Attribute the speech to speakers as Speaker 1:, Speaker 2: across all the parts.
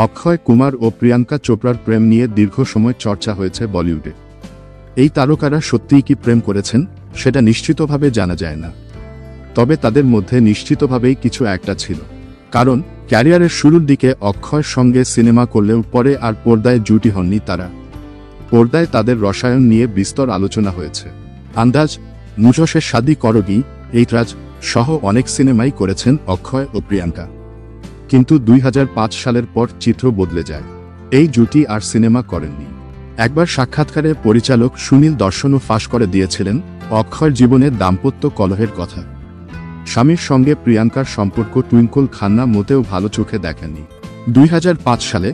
Speaker 1: অক্ষয় কুমার ও প্রিয়াঙ্কা চোপড়ার প্রেম নিয়ে দীর্ঘ সময় চর্চা হয়েছে বলিউডে। এই তারকারা সত্যিই কি প্রেম করেছেন সেটা নিশ্চিতভাবে জানা যায় না, তবে তাদের মধ্যে নিশ্চিতভাবেই কিছু একটা ছিল। কারণ ক্যারিয়ারের শুরুর দিকে অক্ষয়ের সঙ্গে সিনেমা করলেও পরে আর পর্দায় জুটি হননি তারা। পর্দায় তাদের রসায়ন নিয়ে বিস্তর আলোচনা হয়েছে। আন্দাজ, মুঝসে শাদি করোগি, এইতরাজ সহ অনেক সিনেমাই করেছেন অক্ষয় ও প্রিয়াঙ্কা। কিন্তু 2005 সালের পর চিত্র বদলে যায়। এই জুটি আর সিনেমা করেননি। একবার সাক্ষাৎকারে পরিচালক সুনীল দর্শনও ফাঁস করে দিয়েছিলেন অক্ষয়ের জীবনের দাম্পত্য কলহের কথা। স্বামীর সঙ্গে প্রিয়াঙ্কার সম্পর্ক টুইঙ্কল খান্না মোটেও ভালো চোখে দেখেননি। 2005 সালে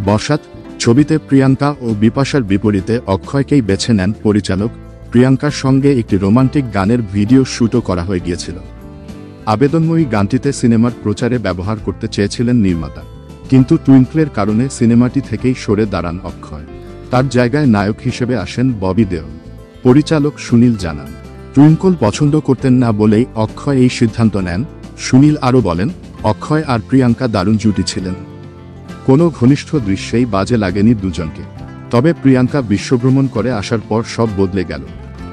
Speaker 1: বরসাত ছবিতে প্রিয়াঙ্কা ও বিপাশার বিপরীতে অক্ষয়কেই বেছে নেন পরিচালক। প্রিয়াঙ্কার সঙ্গে একটি রোমান্টিক গানের ভিডিও শুটও করা হয়ে গিয়েছিল। আবেদনময়ী গানটিতে সিনেমার প্রচারে ব্যবহার করতে চেয়েছিলেন নির্মাতা, কিন্তু টুইঙ্কলের কারণে সিনেমাটি থেকেই সরে দাঁড়ান অক্ষয়। তার জায়গায় নায়ক হিসেবে আসেন ববি দেওল। পরিচালক সুনীল জানান, টুইঙ্কল পছন্দ করতেন না বলেই অক্ষয় এই সিদ্ধান্ত নেন। সুনীল আরও বলেন, অক্ষয় আর প্রিয়াঙ্কা দারুণ জুটি ছিলেন। কোনো ঘনিষ্ঠ দৃশ্যেই বাজে লাগেনি দুজনকে। তবে প্রিয়াঙ্কা বিশ্বভ্রমণ করে আসার পর সব বদলে গেল।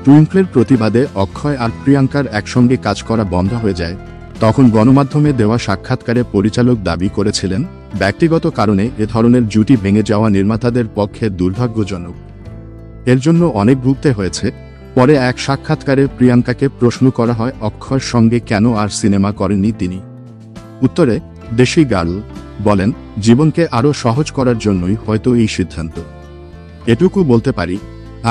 Speaker 1: টুইঙ্কলের প্রতিবাদে অক্ষয় আর প্রিয়াঙ্কার একসঙ্গে কাজ করা বন্ধ হয়ে যায়। তখন গণমাধ্যমে দেওয়া সাক্ষাৎকারে পরিচালক দাবি করেছিলেন, ব্যক্তিগত কারণে এ ধরনের জুটি ভেঙে যাওয়া নির্মাতাদের পক্ষে দুর্ভাগ্যজনক। এর জন্য অনেক ভুগতে হয়েছে। পরে এক সাক্ষাৎকারে প্রিয়াঙ্কাকে প্রশ্ন করা হয় অক্ষয়ের সঙ্গে কেন আর সিনেমা করেননি তিনি। উত্তরে দেশি গার্ল বলেন, জীবনকে আরও সহজ করার জন্যই হয়তো এই সিদ্ধান্ত। এটুকু বলতে পারি,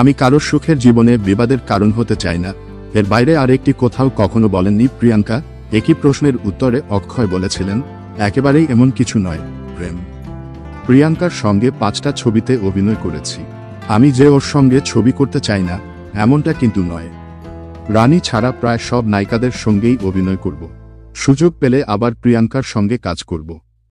Speaker 1: আমি কারোর সুখের জীবনে বিবাদের কারণ হতে চাই না। এর বাইরে আরেকটি কোথাও কখনো বলেননি প্রিয়াঙ্কা। একই প্রশ্নের উত্তরে অক্ষয় বলেছিলেন, একেবারেই এমন কিছু নয়, প্রেম। প্রিয়াঙ্কার সঙ্গে 5টা ছবিতে অভিনয় করেছি। আমি যে ওর সঙ্গে ছবি করতে চাই না এমনটা কিন্তু নয়। রানী ছাড়া প্রায় সব নায়িকাদের সঙ্গেই অভিনয় করব। সুযোগ পেলে আবার প্রিয়াঙ্কার সঙ্গে কাজ করব।